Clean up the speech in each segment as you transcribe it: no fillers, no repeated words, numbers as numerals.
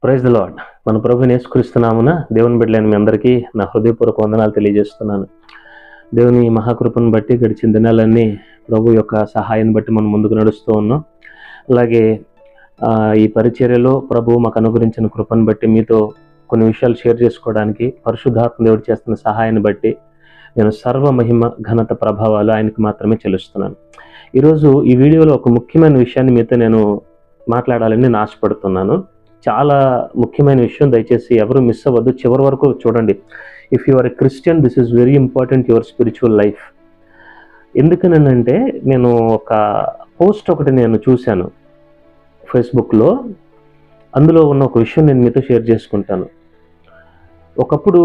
Praise the lord. మన ప్రభుని యేసుక్రీస్తు నామమున దేవుని బిడ్డలైన మీ అందరికీ నా హృదయపూర్వక వందనాలు తెలియజేస్తున్నాను. దేవుని మహాకృపను బట్టి గడిచిన దినాలన్నీ ప్రభు యొక్క సహాయాన్ని బట్టి మనం ముందుకు నడుస్తూ ఉన్నాం. అలాగే ఈ పరిచర్యలో ప్రభు మాకు అనుగ్రహించిన కృపను బట్టి మీతో కొన్ని విషయాలు షేర్ చేసుకోవడానికి పరిశుద్ధాత్మ దేవుడు చేస్తున్న సహాయాన్ని బట్టి నేను సర్వ మహిమ ఘనత ప్రభావాలు ఆయనకు మాత్రమే చెల్లిస్తున్నాను. ఈరోజు ఈ వీడియోలో ఒక ముఖ్యమైన విషయాన్ని మీతో నేను మాట్లాడాలని నేను ఆశపడుతున్నాను. చాలా ముఖ్యమైన విషయం, దయచేసి ఎవరు మిస్ అవ్వద్దు, చివరి వరకు చూడండి. If you are a Christian, this is very important your spiritual life. ఎందుకనంటే నేను ఒక పోస్ట్ ఒకటి నేను చూశాను ఫేస్బుక్లో. అందులో ఉన్న ఒక విషయం నేను మీతో షేర్ చేసుకుంటాను. ఒకప్పుడు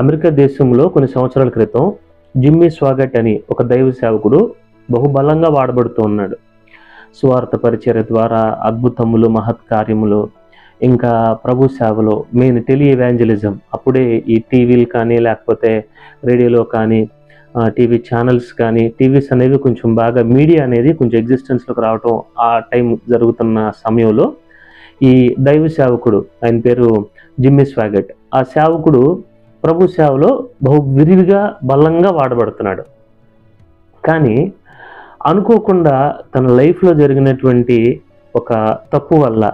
అమెరికా దేశంలో కొన్ని సంవత్సరాల క్రితం జిమ్మీ స్వాగట్ అని ఒక దైవ సేవకుడు బహుబలంగా వాడబడుతూ ఉన్నాడు. సువార్త పరిచర్య ద్వారా అద్భుతములు, మహత్కార్యములు, ఇంకా ప్రభు సేవలో మెయిన్ టెలి ఎవాంజలిజం. అప్పుడే ఈ టీవీలు కానీ లేకపోతే రేడియోలో కానీ టీవీ ఛానల్స్ కానీ టీవీస్ అనేవి కొంచెం బాగా మీడియా అనేది కొంచెం ఎగ్జిస్టెన్స్లోకి రావటం ఆ టైం జరుగుతున్న సమయంలో ఈ దైవ సేవకుడు, ఆయన పేరు జిమ్మీ స్వాగట్, ఆ సేవకుడు ప్రభు సేవలో బహు విరివిగా బలంగా వాడబడుతున్నాడు. కానీ అనుకోకుండా తన లైఫ్లో జరిగినటువంటి ఒక తప్పు వల్ల,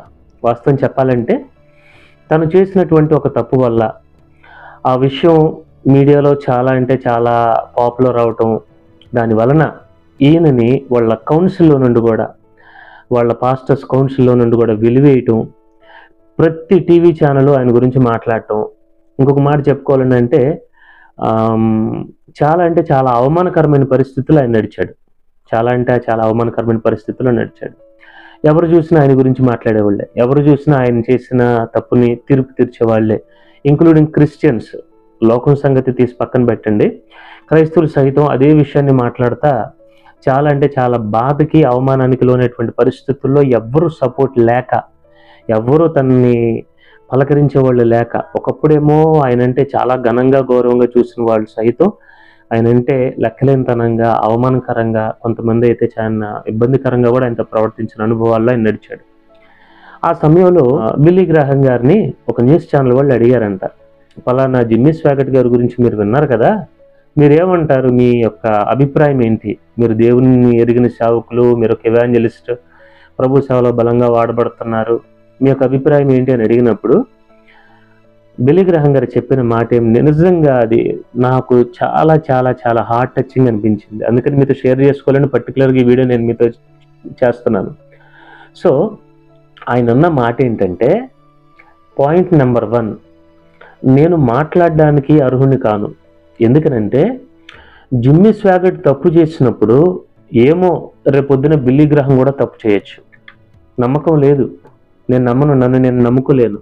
వాస్తవం చెప్పాలంటే తను చేసినటువంటి ఒక తప్పు వల్ల ఆ విషయం మీడియాలో చాలా అంటే చాలా పాపులర్ అవటం, దాని వలన ఈయనని వాళ్ళ కౌన్సిల్లో నుండి కూడా, వాళ్ళ పాస్టర్స్ కౌన్సిల్లో నుండి కూడా వెలివేయటం, ప్రతి టీవీ ఛానల్ ఆయన గురించి మాట్లాడటం. ఇంకొక మాట చెప్పుకోవాలని అంటే చాలా అంటే చాలా అవమానకరమైన పరిస్థితుల్లో ఆయన నడిచాడు. చాలా అంటే చాలా అవమానకరమైన పరిస్థితుల్లో నడిచాడు. ఎవరు చూసినా ఆయన గురించి మాట్లాడేవాళ్ళే, ఎవరు చూసినా ఆయన చేసిన తప్పుని తీర్పు తీర్చేవాళ్లే, ఇంక్లూడింగ్ క్రిస్టియన్స్. లోకం సంగతి తీసి పక్కన పెట్టండి, క్రైస్తవులు సైతం అదే విషయాన్ని మాట్లాడతా చాలా అంటే చాలా బాధకి, అవమానానికి లోనేటువంటి పరిస్థితుల్లో ఎవ్వరూ సపోర్ట్ లేక, ఎవ్వరూ తనని పలకరించే వాళ్ళు లేక, ఒకప్పుడేమో ఆయనంటే చాలా ఘనంగా గౌరవంగా చూసిన వాళ్ళు సైతం ఆయనంటే లెక్కలేనితనంగా, అవమానకరంగా, కొంతమంది అయితే చాలా ఇబ్బందికరంగా కూడా ఆయనతో ప్రవర్తించిన అనుభవాల్లో ఆయన నడిచాడు. ఆ సమయంలో బిల్లీ గ్రాహం గారిని ఒక న్యూస్ ఛానల్ వాళ్ళు అడిగారంట, పలానా జిమ్మీ స్వాగట్ గారి గురించి మీరు విన్నారు కదా, మీరేమంటారు, మీ యొక్క అభిప్రాయం ఏంటి, మీరు దేవుని ఎరిగిన సేవకులు, మీరు ఒక ఎవాంజలిస్ట్, ప్రభు సేవలో బలంగా వాడబడుతున్నారు, మీ యొక్క అభిప్రాయం ఏంటి అని అడిగినప్పుడు బిల్లీ గ్రాహం గారు చెప్పిన మాట నిజంగా అది నాకు చాలా చాలా చాలా హార్ట్ టచింగ్ అనిపించింది. అందుకని మీతో షేర్ చేసుకోవాలని పర్టికులర్గా ఈ వీడియో నేను మీతో చేస్తున్నాను. సో ఆయన అన్న మాట ఏంటంటే, పాయింట్ నెంబర్ 1, నేను మాట్లాడడానికి అర్హుని కాను. ఎందుకనంటే జిమ్మీ స్వాగట్ తప్పు చేసినప్పుడు ఏమో రేపొద్దున బిల్లీ గ్రాహం కూడా తప్పు చేయొచ్చు. నమ్మకం లేదు, నేను నమ్మను, నన్ను నేను నమ్ముకోలేను.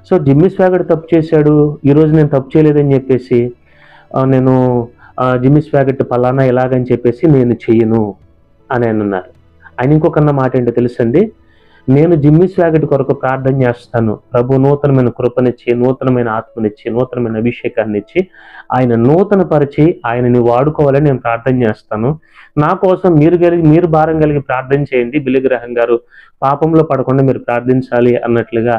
సో జిమ్మీ స్వాగట్ తప్పు చేశాడు, ఈరోజు నేను తప్పు చేయలేదని చెప్పేసి నేను జిమ్మీ స్వాగట్ పలానా ఎలాగని చెప్పేసి నేను చెయ్యను అని ఆయన అన్నారు. ఆయన ఇంకొకన్న మాట ఏంటో తెలుసండి, నేను జిమ్మీ స్వాగట్ కొరకు ప్రార్థన చేస్తాను, ప్రభు నూతనమైన కృపనిచ్చి, నూతనమైన ఆత్మనిచ్చి, నూతనమైన అభిషేకాన్ని ఇచ్చి ఆయన నూతన పరిచి ఆయనని వాడుకోవాలని నేను ప్రార్థన చేస్తాను. నా కోసం మీరు భారం కలిగి ప్రార్థన చేయండి, బిల్లీ గ్రాహం గారు పాపంలో పడకుండా మీరు ప్రార్థించాలి అన్నట్లుగా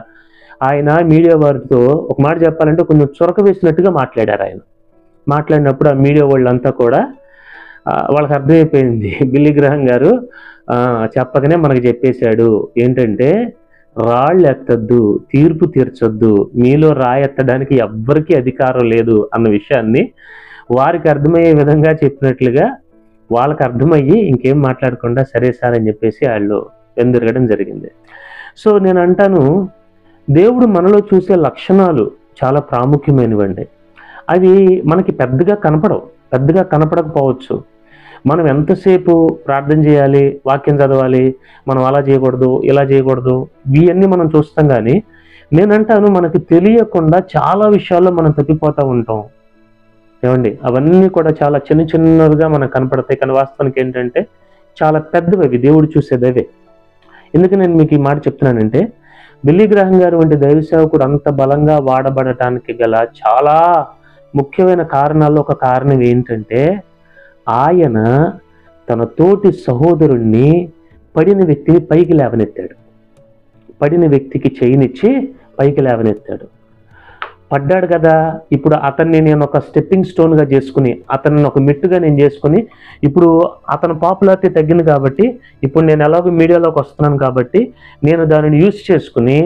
ఆయన మీడియా వారితో ఒక మాట చెప్పాలంటే కొంచెం చొరక వేసినట్టుగా మాట్లాడారు. ఆయన మాట్లాడినప్పుడు ఆ మీడియా వాళ్ళంతా కూడా వాళ్ళకి అర్థమైపోయింది, బిల్లీ గ్రాహం గారు చెప్పకనే మనకు చెప్పేశాడు ఏంటంటే, రాళ్ళు ఎత్తద్దు, తీర్పు తీర్చొద్దు, మీలో రాయెత్తడానికి ఎవ్వరికీ అధికారం లేదు అన్న విషయాన్ని వారికి అర్థమయ్యే విధంగా చెప్పినట్లుగా వాళ్ళకి అర్థమయ్యి ఇంకేం మాట్లాడకుండా సరే సార్ అని చెప్పేసి వాళ్ళు వెందిరగడం జరిగింది. సో నేను అంటాను, దేవుడు మనలో చూసే లక్షణాలు చాలా ప్రాముఖ్యమైనవండి. అవి మనకి పెద్దగా కనపడకపోవచ్చు. మనం ఎంతసేపు ప్రార్థన చేయాలి, వాక్యం చదవాలి, మనం అలా చేయకూడదు, ఇలా చేయకూడదు, ఇవన్నీ మనం చూస్తాం. కానీ నేనంటాను, మనకి తెలియకుండా చాలా విషయాల్లో మనం తప్పిపోతూ ఉంటాం ఏమండి. అవన్నీ కూడా చాలా చిన్నవిగా మనకు కనపడతాయి, కానీ వాస్తవానికి ఏంటంటే చాలా పెద్దవి అవి, దేవుడు చూసేదవే. ఎందుకు నేను మీకు ఈ మాట చెప్తున్నానంటే, బిల్లీ గ్రాహం గారు వంటి దైవ సేవకుడు అంత బలంగా వాడబడటానికి గల చాలా ముఖ్యమైన కారణాల్లో ఒక కారణం ఏంటంటే, ఆయన తన తోటి సహోదరుణ్ణి, పడిన వ్యక్తిని పైకి లేవనెత్తాడు. పడిన వ్యక్తికి చేయనిచ్చి పైకి లేవనెత్తాడు. పడ్డాడు కదా, ఇప్పుడు అతన్ని నేను ఒక స్టెప్పింగ్ స్టోన్గా చేసుకుని, అతన్ని ఒక మెట్టుగా నేను చేసుకుని, ఇప్పుడు అతను పాపులారిటీ తగ్గింది కాబట్టి, ఇప్పుడు నేను ఎలాగో మీడియాలోకి వస్తున్నాను కాబట్టి నేను దానిని యూజ్ చేసుకుని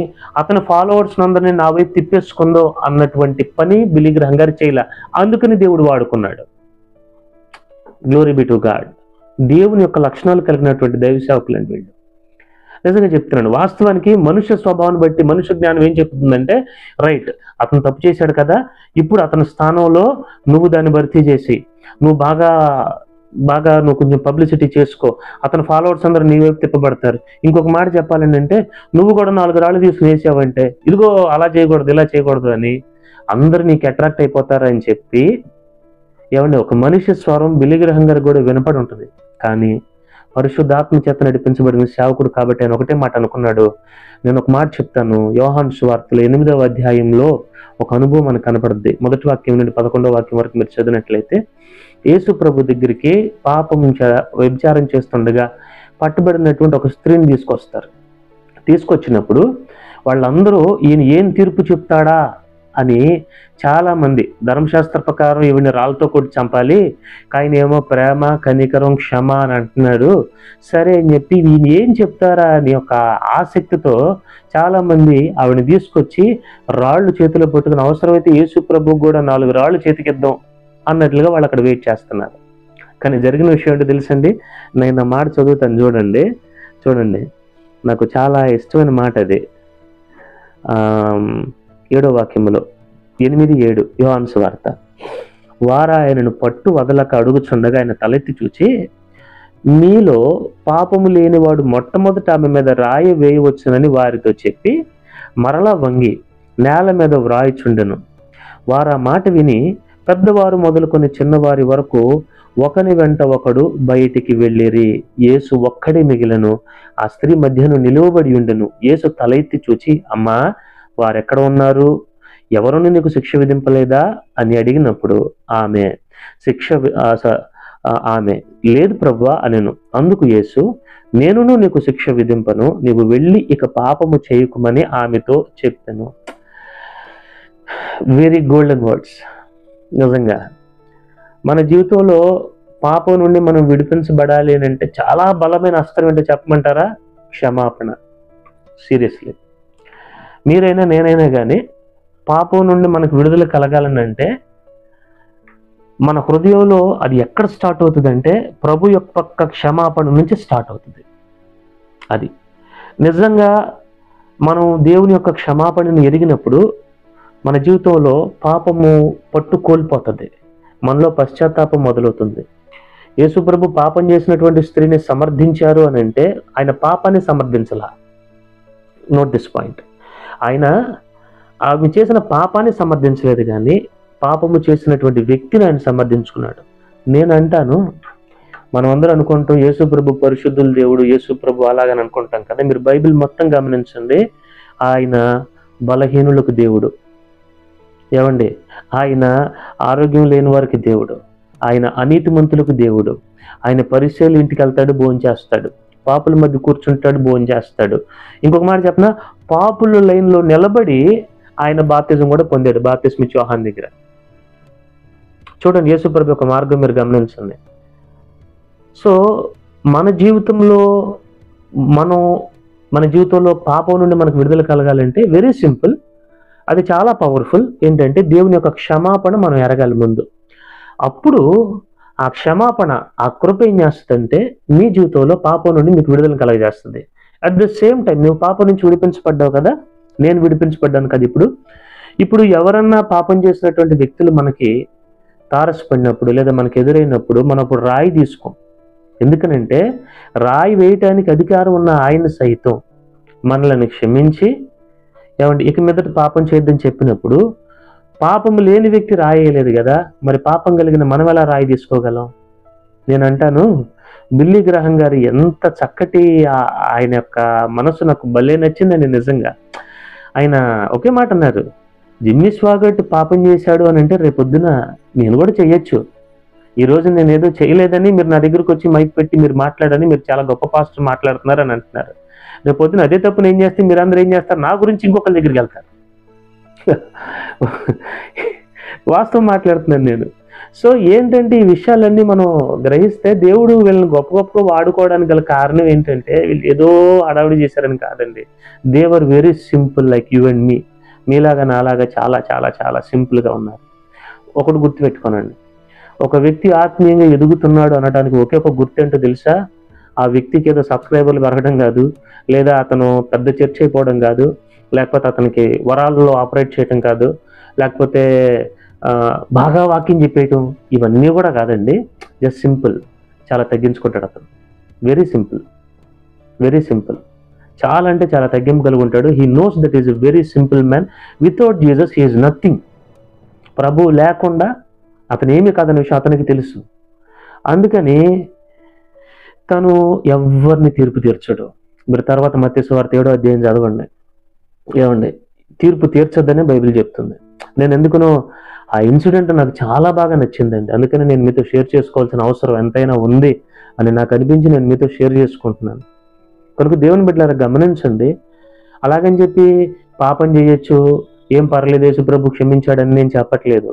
అతని ఫాలోవర్స్ అందరినీ నా వైపు తిప్పేసుకుందో అన్నటువంటి పని బిల్లీ గ్రహం గారు చేయలే. అందుకని దేవుడు వాడుకున్నాడు. Glory be to God. దేవుని యొక్క లక్షణాలు కలిగినటువంటి దైవ సేవకులండి వీళ్ళు. నిజంగా చెప్తున్నాను. వాస్తవానికి మనుష్య స్వభావాన్ని బట్టి మనుష్య జ్ఞానం ఏం చెప్తుందంటే, రైట్, అతను తప్పు చేశాడు కదా, ఇప్పుడు అతని స్థానంలో నువ్వు దాన్ని భర్తీ చేసి నువ్వు బాగా నువ్వు కొంచెం పబ్లిసిటీ చేసుకో, అతని ఫాలోవర్స్ అందరూ నీ వైపు తిప్పబడతారు. ఇంకొక మాట చెప్పాలంటే, నువ్వు కూడా 4 రాళ్ళు తీసుకుని వేసావంటే, ఇదిగో అలా చేయకూడదు ఇలా చేయకూడదు అని అందరూ నీకు అట్రాక్ట్ అయిపోతారని చెప్పి, ఏమండి, ఒక మనిషి స్వరం బిల్లీ గ్రహం గారికి కూడా వినపడి ఉంటుంది. కానీ పరిశుద్ధాత్మ చేత నడిపించబడిన సేవకుడు కాబట్టి ఆయన ఒకటే మాట అనుకున్నాడు. నేను ఒక మాట చెప్తాను. యోహాను సువార్తలో 8వ అధ్యాయంలో ఒక అనుభవం మనకు కనపడుద్ది. 1వ వాక్యం నుండి 11వ వాక్యం వరకు మీరు చదివినట్లయితే, యేసు ప్రభు దగ్గరికి పాపం వ్యభిచారం చేస్తుండగా పట్టుబడినటువంటి ఒక స్త్రీని తీసుకొచ్చినప్పుడు వాళ్ళందరూ ఈయన ఏం తీర్పు చెప్తాడా అని చాలా మంది, ధర్మశాస్త్ర ప్రకారం ఈవిని రాళ్ళతో కొట్టి చంపాలి, ఆయన ఏమో ప్రేమ, కనికరం, క్షమ అని అంటున్నాడు, సరే అని చెప్పి ఈయన ఏం చెప్తారా అని ఒక ఆసక్తితో చాలా మంది ఆవిడని తీసుకొచ్చి రాళ్ళు చేతిలో పెట్టుకుని, అవసరమైతే యేసు ప్రభు కూడా 4 రాళ్ళు చేతికిద్దాం అన్నట్లుగా వాళ్ళు అక్కడ వెయిట్ చేస్తున్నారు. కానీ జరిగిన విషయం ఏంటో తెలుసండి. నేను ఆ మాట చదువుతాను, చూడండి, నాకు చాలా ఇష్టమైన మాట అది. 7వ వాక్యములో 8:7 యోహాను సువార్త. వారు ఆయనను పట్టు వదలక అడుగుచుండగా ఆయన తలెత్తి చూచి, మీలో పాపము లేనివాడు మొట్టమొదట ఆమె మీద రాయి వేయవచ్చునని వారితో చెప్పి మరలా వంగి నేల మీద వ్రాయిచుండెను. వారు ఆ మాట విని పెద్దవారు మొదలుకొని చిన్నవారి వరకు ఒకని వెంట ఒకడు బయటికి వెళ్ళిరి. యేసు ఒక్కడే మిగిలను. ఆ స్త్రీ మధ్యను నిలువబడి ఉండెను. యేసు తలెత్తి చూచి, అమ్మా, వారెక్కడ ఉన్నారు? ఎవరును నీకు శిక్ష విధింపలేదా అని అడిగినప్పుడు ఆమె లేదు ప్రభువా అనెను. అందుకు యేసు, నేనును నీకు శిక్ష విధింపను, నీవు వెళ్ళి ఇక పాపము చేయకుమని ఆమెతో చెప్పాను. Very golden words. నిజంగా మన జీవితంలో పాపం నుండి మనం విడిపించబడాలి అని అంటే చాలా బలమైన అస్త్రం ఏంటో చెప్పమంటారా? క్షమాపణ. సీరియస్లీ, మీరైనా నేనైనా కానీ పాపం నుండి మనకు విడుదల కలగాలని అంటే మన హృదయంలో అది ఎక్కడ స్టార్ట్ అవుతుంది అంటే ప్రభు యొక్క క్షమాపణ నుంచి స్టార్ట్ అవుతుంది. అది నిజంగా మనం దేవుని యొక్క క్షమాపణను ఎరిగినప్పుడు మన జీవితంలో పాపము పట్టు కోల్పోతుంది, మనలో పశ్చాత్తాపం మొదలవుతుంది. యేసు ప్రభు పాపం చేసినటువంటి స్త్రీని సమర్థించారు అని అంటే ఆయన పాపాన్ని సమర్థించలా. Note this point. ఆయన ఆమె చేసిన పాపాన్ని సమర్థించలేదు, కానీ పాపము చేసినటువంటి వ్యక్తిని ఆయన సమర్థించుకున్నాడు. నేను అంటాను, మనం అందరూ అనుకుంటాం యేసు ప్రభు పరిశుద్ధుల దేవుడు, యేసు ప్రభు అలాగని అనుకుంటాం కదా. మీరు బైబిల్ మొత్తం గమనించండి. ఆయన బలహీనులకు దేవుడు, ఏమండి, ఆయన ఆరోగ్యం లేని వారికి దేవుడు, ఆయన అనీతిమంతులకు దేవుడు, ఆయన పరిచయాలు ఇంటికి వెళ్తాడు, భోంచేస్తాడు, పాపుల మధ్య కూర్చుంటాడు, భోంచేస్తాడు. ఇంకొక మాట చెప్పనా, పాపుల లైన్లో నిలబడి ఆయన బాప్తిజం కూడా పొందాడు, బాప్తిస్మ యోహాను దగ్గర. చూడండి, యేసు ప్రభు యొక్క మార్గం మీరు గమనించండి. సో మన జీవితంలో పాపం నుండి మనకు విడుదల కలగాలంటే వెరీ సింపుల్, అది చాలా పవర్ఫుల్. ఏంటంటే దేవుని యొక్క క్షమాపణ మనం ఎరగాలి ముందు. అప్పుడు ఆ క్షమాపణ, ఆ కృప ఏం చేస్తుందంటే మీ జీవితంలో పాపం నుండి మీకు విడుదల కలగజేస్తుంది. అట్ ద సేమ్ టైం నువ్వు పాపం నుంచి విడిపించబడ్డావు కదా, నేను విడిపించబడ్డాను కదా. ఇప్పుడు ఎవరన్నా పాపం చేసినటువంటి వ్యక్తులు మనకి తారసపడినప్పుడు లేదా మనకు ఎదురైనప్పుడు మనం అప్పుడు రాయి తీసుకోం. ఎందుకనంటే రాయి వేయటానికి అధికారం ఉన్న ఆయన సైతం మనల్ని క్షమించి, ఏమంటే ఇక మీదట పాపం చేయొద్దని చెప్పినప్పుడు పాపం లేని వ్యక్తి రాయేయలేదు కదా, మరి పాపం కలిగిన మనం ఎలా రాయి తీసుకోగలం? నేను అంటాను, బిల్లీ గ్రహం గారు ఎంత చక్కటి ఆయన యొక్క మనసు నాకు భలే నచ్చిందండి నిజంగా. ఆయన ఒకే మాట అన్నారు, జిమ్మీ స్వాగట్ పాపం చేశాడు అని అంటే రేపొద్దున నేను కూడా చెయ్యొచ్చు. ఈరోజు నేను ఏదో చేయలేదని మీరు నా దగ్గరకు వచ్చి మైక్ పెట్టి మీరు మాట్లాడని, మీరు చాలా గొప్ప పాస్టర్ మాట్లాడుతున్నారు అని అంటున్నారు. రేపొద్దున అదే తప్పు నేను చేస్తే మీరందరూ ఏం చేస్తారు? నా గురించి ఇంకొకరి దగ్గరికి వెళ్తారు. వాస్తవం మాట్లాడుతున్నాను నేను. సో ఏంటంటే ఈ విషయాలన్నీ మనం గ్రహిస్తే దేవుడు వీళ్ళని గొప్ప గొప్పగా వాడుకోవడానికి గల కారణం ఏంటంటే వీళ్ళు ఏదో హడావిడి చేశారని కాదండి. They were very simple like you and me. మీలాగా నాలాగా చాలా చాలా చాలా సింపుల్గా ఉన్నారు. ఒకటి గుర్తుపెట్టుకోనండి, ఒక వ్యక్తి ఆత్మీయంగా ఎదుగుతున్నాడు అనడానికి ఒకే ఒక గుర్తు ఏంటో తెలుసా? ఆ వ్యక్తికి ఏదో సబ్స్క్రైబర్లు పెరగడం కాదు, లేదా అతను పెద్ద చర్చ్ అయిపోవడం కాదు, లేకపోతే అతనికి వరాలలో ఆపరేట్ చేయడం కాదు, లేకపోతే బాగా వాక్యం చెప్పేయటం, ఇవన్నీ కూడా కాదండి. Just simple. చాలా తగ్గించుకుంటాడు అతను. Very simple, very simple. చాలా అంటే చాలా తగ్గింపు కలిగి ఉంటాడు. He knows that is a very simple man. Without Jesus he is nothing. ప్రభు లేకుండా అతను ఏమీ కాదనే విషయం అతనికి తెలుసు. అందుకని తను ఎవరిని తీర్పు తీర్చడు. మీరు తర్వాత మత్తయి సువార్త 7వ అధ్యాయం చదవండి. ఏమండి, తీర్పు తీర్చొద్దనే బైబిల్ చెప్తుంది. నేను ఎందుకునో ఆ ఇన్సిడెంట్ నాకు చాలా బాగా నచ్చిందండి. అందుకని నేను మీతో షేర్ చేసుకోవాల్సిన అవసరం ఎంతైనా ఉంది అని నాకు అనిపించి నేను మీతో షేర్ చేసుకుంటున్నాను. కనుక దేవుని బిడ్డలారా గమనించండి. అలాగని చెప్పి పాపం చేయొచ్చు, ఏం పర్లేదు, యేసు ప్రభు క్షమించాడని నేను చెప్పట్లేదు,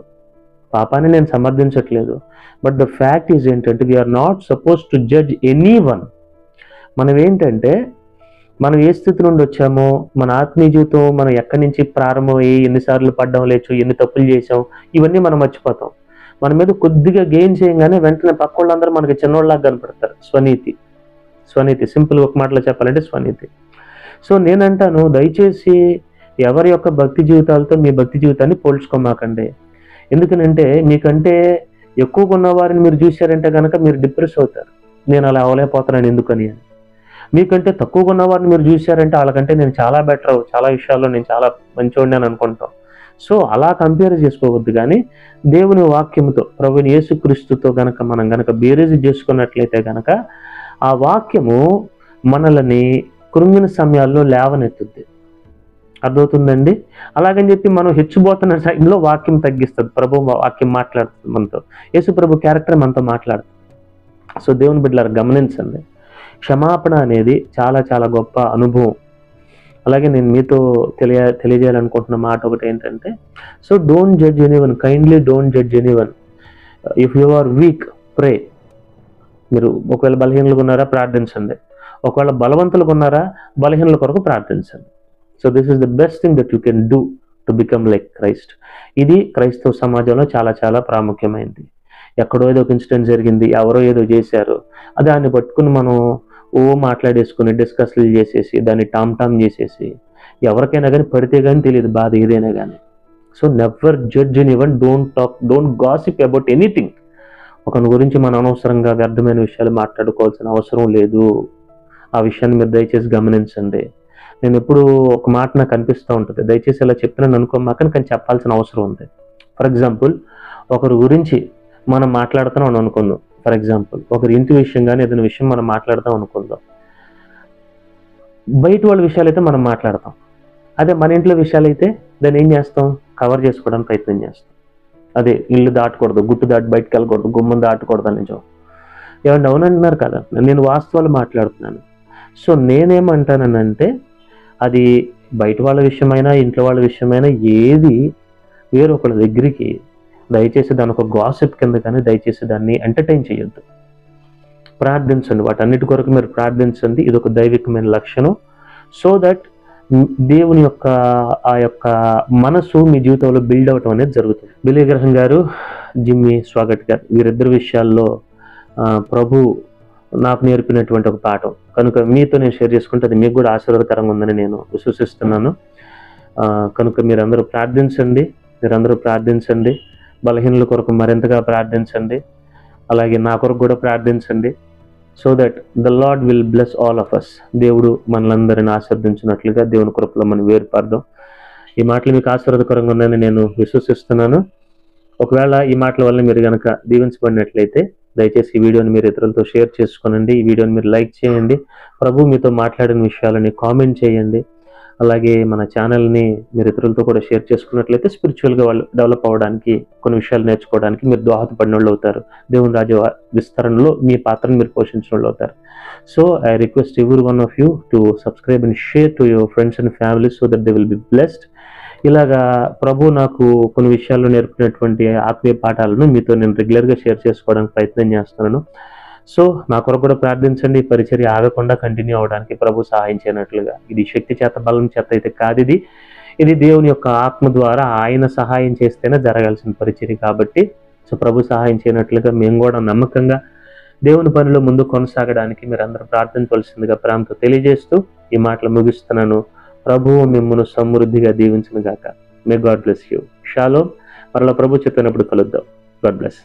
పాపాన్ని నేను సమర్థించట్లేదు. బట్ ద ఫ్యాక్ట్ ఈజ్ ఏంటంటే we are not suppose to judge anyone. మనం ఏంటంటే మనం ఏ స్థితి నుండి వచ్చామో, మన ఆత్మీయ జీవితం మనం ఎక్కడి నుంచి ప్రారంభమయ్యి ఎన్నిసార్లు పడ్డం లేచో, ఎన్ని తప్పులు చేసాం, ఇవన్నీ మనం మర్చిపోతాం. మన మీద కొద్దిగా గెయిన్ చేయగానే వెంటనే పక్క వాళ్ళందరూ మనకి చిన్నోళ్ళలాగా కనపడతారు. స్వనీతి, స్వనీతి, సింపుల్ ఒక మాటలో చెప్పాలంటే స్వనీతి. సో నేనంటాను, దయచేసి ఎవరి యొక్క భక్తి జీవితాలతో మీ భక్తి జీవితాన్ని పోల్చుకోమాకండి. ఎందుకనంటే మీకంటే ఎక్కువగా ఉన్న వారిని మీరు చూశారంటే కనుక మీరు డిప్రెస్ అవుతారు. నేను అలా అవ్వలేకపోతున్నాను ఎందుకని అని. మీకంటే తక్కువగా ఉన్న వారిని మీరు చూశారంటే వాళ్ళకంటే నేను చాలా బెటర్, చాలా విషయాల్లో నేను చాలా మంచివాడిని అని అనుకుంటాం. సో అలా కంపేర్ చేసుకోవద్దు. కానీ దేవుని వాక్యంతో, ప్రభుని యేసుక్రీస్తుతో మనం గనక బేరేజ్ చేసుకున్నట్లయితే కనుక ఆ వాక్యము మనల్ని కృంగిన సమయాల్లో లేవనెత్తుద్ది. అర్థమవుతుందండి? అలాగని చెప్పి మనం హెచ్చిపోతున్న టైంలో వాక్యం తగ్గిస్తుంది. ప్రభు వాక్యం మాట్లాడుతుంది మనతో, యేసు ప్రభు క్యారెక్టర్ మనతో మాట్లాడుతుంది. సో దేవుని బిడ్డలారా గమనించండి, క్షమాపణ అనేది చాలా చాలా గొప్ప అనుభవం. అలాగే నేను మీతో తెలియజేయాలనుకుంటున్న మాట ఒకటి ఏంటంటే, so don't judge anyone, kindly don't judge anyone. If you are weak, pray. మీరు ఒకవేళ బలహీనలుగా ఉన్నారా, ప్రార్థించండి. ఒకవేళ బలవంతులుగా ఉన్నారా, బలహీనల కొరకు ప్రార్థించండి. So this is the best thing that you can do to become like Christ. ఇది క్రైస్తవ సమాజంలో చాలా చాలా ప్రాముఖ్యమైనది. ఎక్కడో ఏదో ఒక ఇన్సిడెంట్ జరిగింది, ఎవరో ఏదో చేశారు, దాన్ని పట్టుకుని మనం మాట్లాడేసుకుని డిస్కస్లు చేసేసి దాన్ని టామ్ చేసేసి ఎవరికైనా కానీ పడితే కానీ తెలియదు బాధ ఏదైనా కానీ. So never judge anyone, don't gossip about anything. ఒకరి గురించి మనం అనవసరంగా వ్యర్థమైన విషయాలు మాట్లాడుకోవాల్సిన అవసరం లేదు. ఆ విషయాన్ని మీరు దయచేసి గమనించండి. నేను ఎప్పుడు ఒక మాట నాకు అనిపిస్తూ ఉంటుంది, దయచేసి ఇలా చెప్పినాను అనుకోమాకని, కానీ చెప్పాల్సిన అవసరం ఉంది. ఫర్ ఎగ్జాంపుల్, ఒకరి గురించి మనం మాట్లాడుతున్నాం అనుకుందాం. ఫర్ ఎగ్జాంపుల్, ఒకరి ఇంటి విషయం కానీ ఏదైనా విషయం మనం మాట్లాడతాం అనుకుందాం. బయట వాళ్ళ విషయాలు అయితే మనం మాట్లాడతాం. అదే మన ఇంట్లో విషయాలు అయితే దాన్ని ఏం చేస్తాం, కవర్ చేసుకోవడానికి ప్రయత్నం చేస్తాం. అదే ఇల్లు దాటకూడదు, గుట్టు దాటి బయటకు వెళ్ళకూడదు, గుమ్మం దాటకూడదు అని ఏమన్నా అవునంటున్నారు కదా. నేను వాస్తవాలు మాట్లాడుతున్నాను. సో నేనేమంటానంటే, అది బయట వాళ్ళ విషయమైనా ఇంట్లో వాళ్ళ విషయమైనా ఏది వేరొకళ్ళ దగ్గరికి దయచేసి దాని ఒక గాసిప్ కింద కానీ దయచేసి దాన్ని ఎంటర్టైన్ చేయొద్దు. ప్రార్థించండి, వాటన్నిటి కొరకు మీరు ప్రార్థించండి. ఇది ఒక దైవికమైన లక్షణం. సో దట్ దేవుని యొక్క ఆ యొక్క మనసు మీ జీవితంలో బిల్డ్ అవటం అనేది జరుగుతుంది. బిలీ గ్రహం గారు, జిమ్మీ స్వాగట్ గారు, వీరిద్దరు విషయాల్లో ప్రభు నాకు నేర్పినటువంటి ఒక పాఠం కనుక మీతో నేను షేర్ చేసుకుంటే అది మీకు కూడా ఆశీర్వాదకరంగా ఉందని నేను విశ్వసిస్తున్నాను. కనుక మీరందరూ ప్రార్థించండి. బలహీనుల కొరకు మరింతగా ప్రార్థించండి. అలాగే నా కొరకు కూడా ప్రార్థించండి. So that the Lord will bless all of us. దేవుడు మనలందరిని ఆశీర్వదించినట్లుగా దేవుని కృపలో మనం వేరుపడదాం. ఈ మాటలు మీకు ఆశీర్వాదకరంగా ఉందని నేను విశ్వసిస్తున్నాను. ఒకవేళ ఈ మాటల వల్ల మీరు కనుక దీవించబడినట్లయితే దయచేసి ఈ వీడియోని మీరు ఇతరులతో షేర్ చేసుకోనండి. ఈ వీడియోని మీరు లైక్ చేయండి. ప్రభు మీతో మాట్లాడిన విషయాలని కామెంట్ చేయండి. అలాగే మన ఛానల్ని మీరు ఇతరులతో కూడా షేర్ చేసుకున్నట్లయితే స్పిరిచువల్గా వాళ్ళు డెవలప్ అవ్వడానికి, కొన్ని విషయాలు నేర్చుకోవడానికి మీరు దోహదపడిన వాళ్ళు అవుతారు. దేవుని రాజ్య విస్తరణలో మీ పాత్రను మీరు పోషించిన వాళ్ళు అవుతారు. So I request every one of you to subscribe and share to your friends and families so that they will be blessed. ఇలాగా ప్రభు నాకు కొన్ని విషయాల్లో నేర్పినటువంటి ఆత్మీయ పాఠాలను మీతో నేను రెగ్యులర్గా షేర్ చేసుకోవడానికి ప్రయత్నం చేస్తున్నాను. సో నా కొరకు కూడా ప్రార్థించండి. ఈ పరిచర్య ఆగకుండా కంటిన్యూ అవడానికి ప్రభు సహాయం చేయనట్లుగా. ఇది శక్తి చేత బలం చేత అయితే కాదు, ఇది దేవుని యొక్క ఆత్మ ద్వారా ఆయన సహాయం చేస్తేనే జరగాల్సిన పరిచర్య కాబట్టి సో ప్రభు సహాయం చేయనట్లుగా మేము కూడా నమ్మకంగా దేవుని పనిలో ముందు కొనసాగడానికి మీరందరూ ప్రార్థించవలసిందిగా ప్రేమతో తెలియజేస్తూ ఈ మాటలు ముగిస్తున్నాను. ప్రభువు మిమ్మల్ని సమృద్ధిగా దీవించును గాక. May God bless you. Shalom. మరలా ప్రభు చెప్పినప్పుడు కలుద్దాం. God bless.